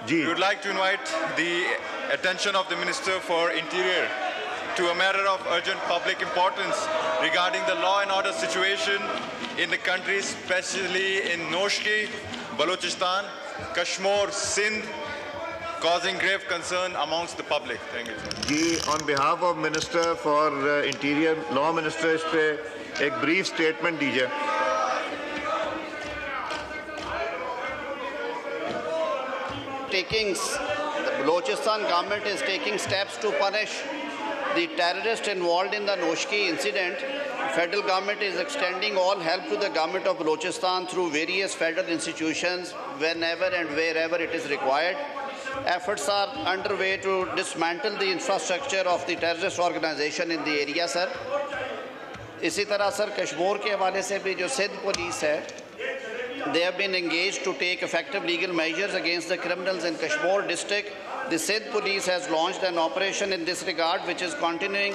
We would like to invite the attention of the Minister for Interior to a matter of urgent public importance regarding the law and order situation in the country, especially in Noshki, Balochistan, Kashmir, Sindh, causing grave concern amongst the public. Thank you, sir. On behalf of Minister for Interior, Law Minister, इस पे एक brief statement दीजिए. The Balochistan government is taking steps to punish the terrorists involved in the Noshki incident. Federal government is extending all help to the government of Balochistan through various federal institutions whenever and wherever it is required. Efforts are underway to dismantle the infrastructure of the terrorist organization in the area, sir. इसी तरह sir Kashmir के हवाले से भी जो Sindh police है, they have been engaged to take effective legal measures against the criminals in Kashmir district. The Sindh police has launched an operation in this regard, which is continuing.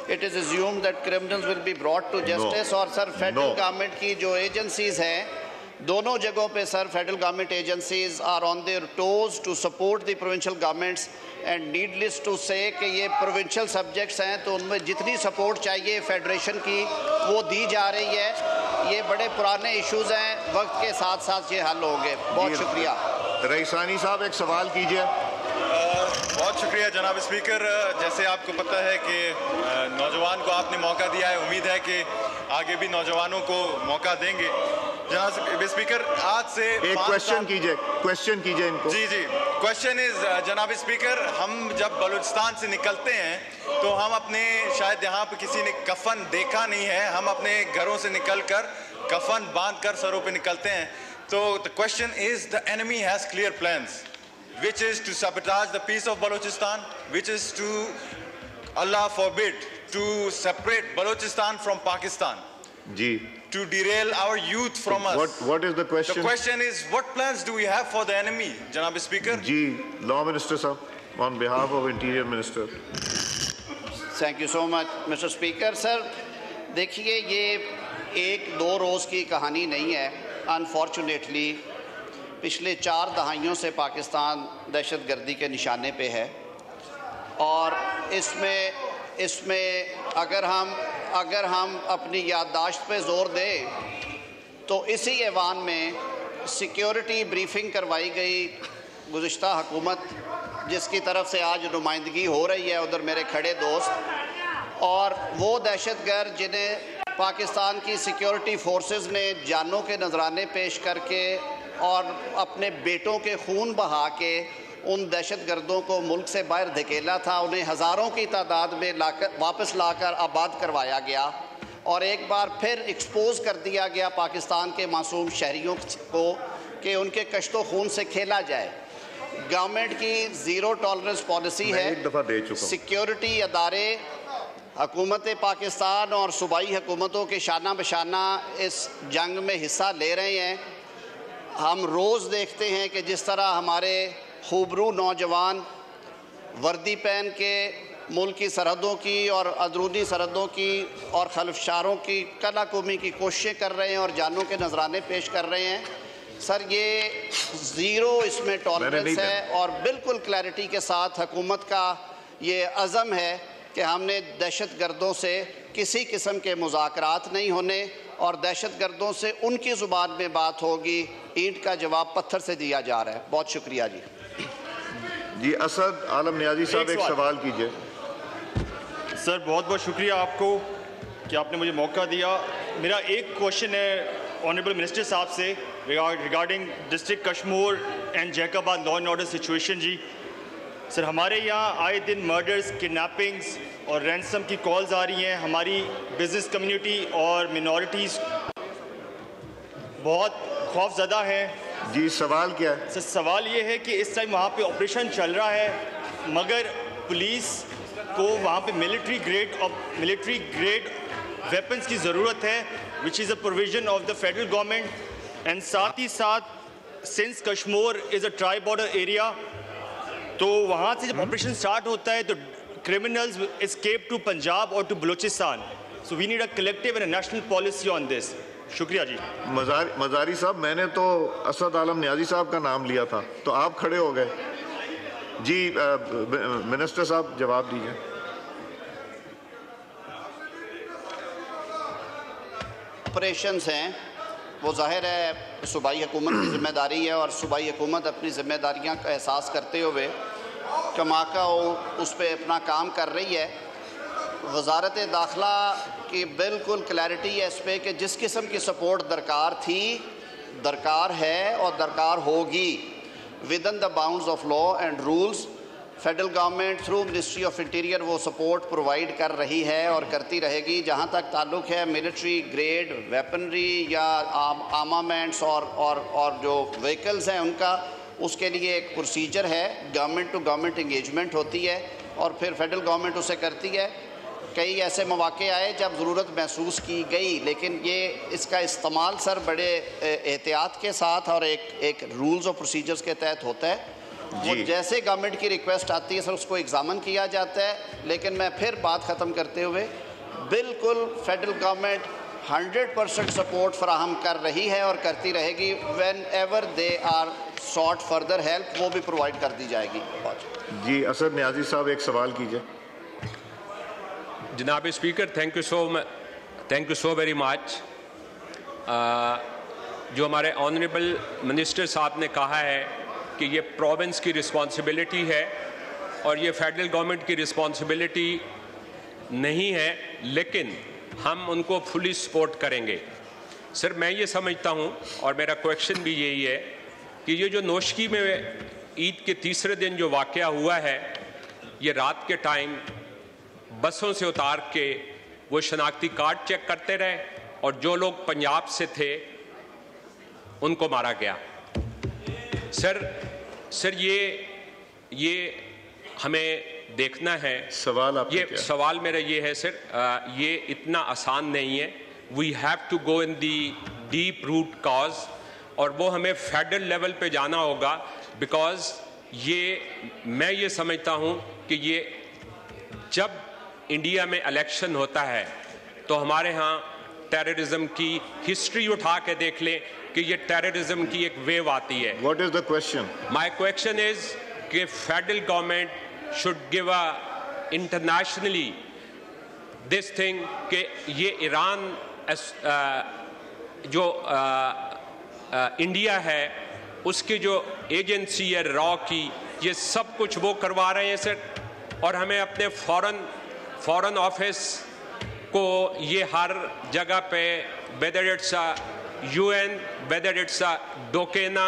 It is assumed that criminals will be brought to justice. और sir federal government की जो agencies हैं, दोनों जगहों पे sir federal government agencies are on their toes to support the provincial governments and needless to say कि ये provincial subjects हैं तो उनमें जितनी सपोर्ट चाहिए फेडरेशन की वो दी जा रही है. ये बड़े पुराने इश्यूज हैं, वक्त के साथ साथ ये हल होंगे. बहुत शुक्रिया. रईसानी साहब एक सवाल कीजिए. बहुत शुक्रिया जनाब स्पीकर. जैसे आपको पता है कि नौजवान को आपने मौका दिया है, उम्मीद है कि आगे भी नौजवानों को मौका देंगे. जनाब स्पीकर, आज से एक क्वेश्चन कीजिए इनको. जी. क्वेश्चन इज जनाब स्पीकर, हम जब बलूचिस्तान से निकलते हैं तो हम अपने, शायद यहाँ पे किसी ने कफन देखा नहीं है, हम अपने घरों से निकलकर कफन बांध कर सरों पे निकलते हैं. तो the question is, the enemy has clear plans which is to sabotage the peace of Balochistan, which is to, Allah forbid, to separate Balochistan from Pakistan, to derail our youth from us. What is the question? The question is, what plans do we have for the enemy, Janab Speaker? Law Minister sir, on behalf of Interior Minister. Thank you so much, Mr. Speaker. Sir, देखिए ये एक दो रोज़ की कहानी नहीं है. Unfortunately, पिछले 4 दहाइयों से पाकिस्तान दहशतगर्दी के निशाने पे है और इसमें अगर हम अपनी याददाश्त पे ज़ोर दें तो इसी ऐवान में सिक्योरिटी ब्रीफिंग करवाई गई गुज़िश्ता हुकूमत, जिसकी तरफ से आज नुमाइंदगी हो रही है उधर मेरे खड़े दोस्त, और वो दहशतगर्द जिन्हें पाकिस्तान की सिक्योरिटी फोर्सेस ने जानों के नजराने पेश करके और अपने बेटों के खून बहा के उन दहशतगर्दों को मुल्क से बाहर धकेला था, उन्हें हज़ारों की तादाद में वापस लाकर आबाद करवाया गया और एक बार फिर एक्सपोज कर दिया गया पाकिस्तान के मासूम शहरियों को कि उनके कश्तो खून से खेला जाए. गवर्नमेंट की ज़ीरो टॉलरेंस पॉलिसी है. सिक्योरिटी अदारे हुकूमत पाकिस्तान और सूबाई हुकूमतों के शाना बशाना इस जंग में हिस्सा ले रहे हैं. हम रोज़ देखते हैं कि जिस तरह हमारे खूबरू नौजवान वर्दी पहन के मुल्क की सरहदों की और अंदरूनी सरहदों की और खलफशारों की कलाकुमी की कोशिशें कर रहे हैं और जानों के नजराने पेश कर रहे हैं. सर, ये ज़ीरो इसमें टॉलरेंस है और बिल्कुल क्लैरिटी के साथ हुकूमत का ये अज़म है कि हमने दहशतगर्दों से किसी किस्म के मुज़ाकरात नहीं होने और दहशतगर्दों से उनकी ज़ुबान में बात होगी. ईंट का जवाब पत्थर से दिया जा रहा है. बहुत शुक्रिया जी. असद आलम नियाजी साहब एक सवाल कीजिए. सर, बहुत बहुत शुक्रिया आपको कि आपने मुझे मौका दिया. मेरा एक क्वेश्चन है ऑनरेबल मिनिस्टर साहब से regarding district Kashmore and Jacobabad law and order situation. जी सर, हमारे यहाँ आए दिन मर्डर्स, किडनैपिंग्स और रैंसम की कॉल्स आ रही हैं. हमारी बिजनेस कम्युनिटी और मिनॉरिटीज़ बहुत खौफज़दा है. जी, सवाल क्या है? सर, सवाल ये है कि इस टाइम वहाँ पे ऑपरेशन चल रहा है मगर पुलिस को वहाँ पे मिलिट्री ग्रेड वेपन्स की ज़रूरत है, which is a provision of the federal government. And साथ ही साथ since Kashmir is a try border area, तो वहाँ से जब ऑपरेशन स्टार्ट होता है तो criminals escape to Punjab or to Balochistan. So we need a collective and a national policy on this. शुक्रिया जी. मज़ारी साहब, मैंने तो असद आलम नियाजी साहब का नाम लिया था तो आप खड़े हो गए. जी मिनिस्टर साहब जवाब दीजिए। ऑपरेशंस हैं वो जाहिर है सूबाई हुकूमत की ज़िम्मेदारी है, और सूबाई हुकूमत अपनी ज़िम्मेदारियाँ का एहसास करते हुए कमाका उस पर अपना काम कर रही है। वज़ारत दाखिला की बिल्कुल क्लैरिटी है इस पर कि जिस किस्म की सपोर्ट दरकार थी, दरकार है और दरकार होगी with in the bounds of law and rules, federal government through ministry of interior वो सपोर्ट प्रोवाइड कर रही है और करती रहेगी। जहाँ तक ताल्लुक़ है मिलिट्री ग्रेड वेपनरी या आर्मामेंट्स और जो व्हीकल्स हैं उनका, उसके लिए एक प्रोसीजर है, गवर्नमेंट टू गवर्नमेंट इंगेजमेंट होती है और फिर फेडरल गवर्नमेंट उसे करती है। कई ऐसे मौके आए जब ज़रूरत महसूस की गई, लेकिन ये इसका इस्तेमाल सर बड़े एहतियात के साथ और एक रूल्स और प्रोसीजर्स के तहत होता है। वो जैसे गवर्नमेंट की रिक्वेस्ट आती है सर उसको एग्जामिन किया जाता है। लेकिन मैं फिर बात ख़त्म करते हुए, बिल्कुल फेडरल गवर्नमेंट 100% सपोर्ट फराहम कर रही है और करती रहेगी। Whenever they are sought further help वो भी प्रोवाइड कर दी जाएगी। जी असद न्याजी साहब एक सवाल कीजिए। जनाब speaker, thank you so very much. जो हमारे ऑनरेबल मिनिस्टर साहब ने कहा है कि ये प्रोविंस की रिस्पॉन्सिबिलिटी है और ये फेडरल गवर्नमेंट की रिस्पॉन्सिबिलिटी नहीं है, लेकिन हम उनको फुली सपोर्ट करेंगे। सर मैं ये समझता हूँ और मेरा क्वेश्चन भी यही है कि ये जो नोशकी में ईद के तीसरे दिन जो वाक़या हुआ है, ये रात के टाइम बसों से उतार के वो शनाख्ती कार्ड चेक करते रहे और जो लोग पंजाब से थे उनको मारा गया। सर ये हमें देखना है। सवाल मेरा ये है सर, ये इतना आसान नहीं है। We have to go in the deep root cause और वो हमें फेडरल लेवल पे जाना होगा, बिकॉज मैं ये समझता हूँ कि ये जब इंडिया में इलेक्शन होता है तो हमारे यहाँ टेररिज्म की हिस्ट्री उठा के देख लें कि ये टेररिज्म की एक वेव आती है। What is the question? My question is कि federal government should give a internationally this thing कि ये ईरान जो इंडिया है उसकी जो एजेंसी है रॉ की, ये सब कुछ वो करवा रहे हैं सर, और हमें अपने फॉरेन ऑफिस को ये हर जगह पे whether it's UN, whether it's डोकेना,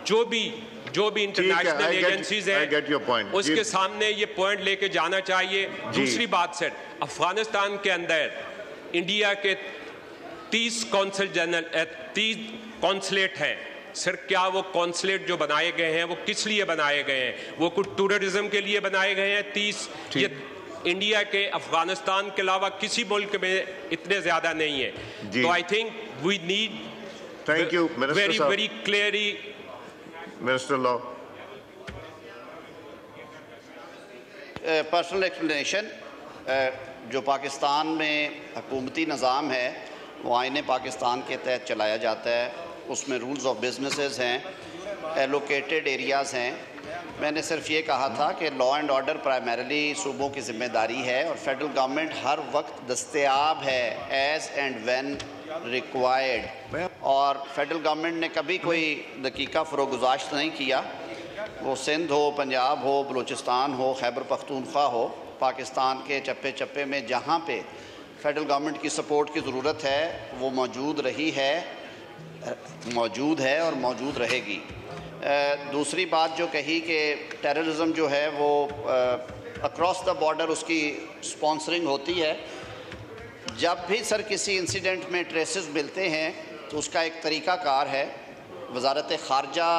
जो भी इंटरनेशनल एजेंसीज हैं उसके सामने ये पॉइंट लेके जाना चाहिए। दूसरी बात सर, अफगानिस्तान के अंदर इंडिया के 30 कॉन्सुलेट हैं सर। क्या वो कॉन्सुलेट जो बनाए गए हैं वो किस लिए बनाए गए हैं? वो कुछ टूरिज्म के लिए बनाए गए हैं 30? ये इंडिया के अफगानिस्तान के अलावा किसी मुल्क में इतने ज्यादा नहीं है। तो I think we need very clearly minister law personal explanation. जो पाकिस्तान में हुकूमती निज़ाम है वो आईने पाकिस्तान के तहत चलाया जाता है। उसमें रूल्स ऑफ बिजनेसेस हैं, एलोकेटेड एरियाज़ हैं। मैंने सिर्फ ये कहा था कि लॉ एंड ऑर्डर प्राइमरीली सूबों की ज़िम्मेदारी है और फेडरल गवर्नमेंट हर वक्त दस्तयाब है एज़ एंड व्हेन रिक्वायर्ड। और फेडरल गवर्नमेंट ने कभी कोई दकीका फ़रोगुज़ाश्त नहीं किया, वो सिंध हो, पंजाब हो, बलूचिस्तान हो, खैबर पख्तूनख्वा हो, पाकिस्तान के चप्पे चप्पे में जहाँ पे फेडरल गवर्नमेंट की सपोर्ट की ज़रूरत है वो मौजूद रही है, मौजूद है और मौजूद रहेगी। दूसरी बात जो कही कि टेररिज्म जो है वो अक्रॉस द बॉर्डर उसकी स्पॉन्सरिंग होती है। जब भी सर किसी इंसिडेंट में ट्रेसेस मिलते हैं तो उसका एक तरीक़ाकार है। वज़ारत ख़ारजा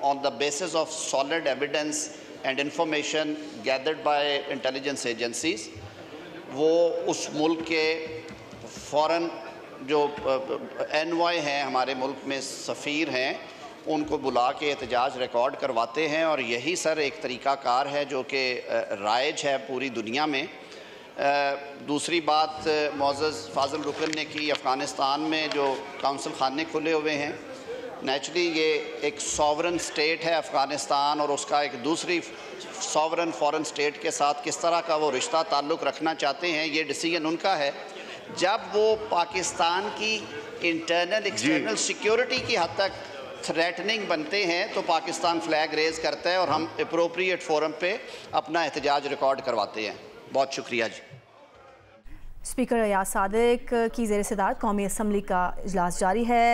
on the basis of solid evidence and information gathered by intelligence agencies, वो उस मुल्क के फ़ौरन जो एनवाई हैं, हमारे मुल्क में सफ़ीर हैं, उनको बुला के एहतजाज रिकॉर्ड करवाते हैं। और यही सर एक तरीक़ाकार है जो कि राइज है पूरी दुनिया में। दूसरी बात मोअज़्ज़ज़ फ़ाज़िल रुकन ने की, अफ़गानिस्तान में जो काउंसिल खाने खुले हुए हैं नेचुरली ये एक सॉवरन स्टेट है अफ़गानिस्तान, और उसका एक दूसरी सॉवरन फॉरेन स्टेट के साथ किस तरह का वो रिश्ता ताल्लुक़ रखना चाहते हैं, ये डिसीजन उनका है। जब वो पाकिस्तान की इंटरनल एक्सटर्नल सिक्योरिटी की हद तक थ्रेटनिंग बनते हैं तो पाकिस्तान फ्लैग रेज करता है और हम अप्रोप्रिएट फोरम पे अपना एहतजाज रिकॉर्ड करवाते हैं। बहुत शुक्रिया जी। स्पीकर अयाज सादिक की ज़ेर सदारत कौमी असम्बली का इजलास जारी है।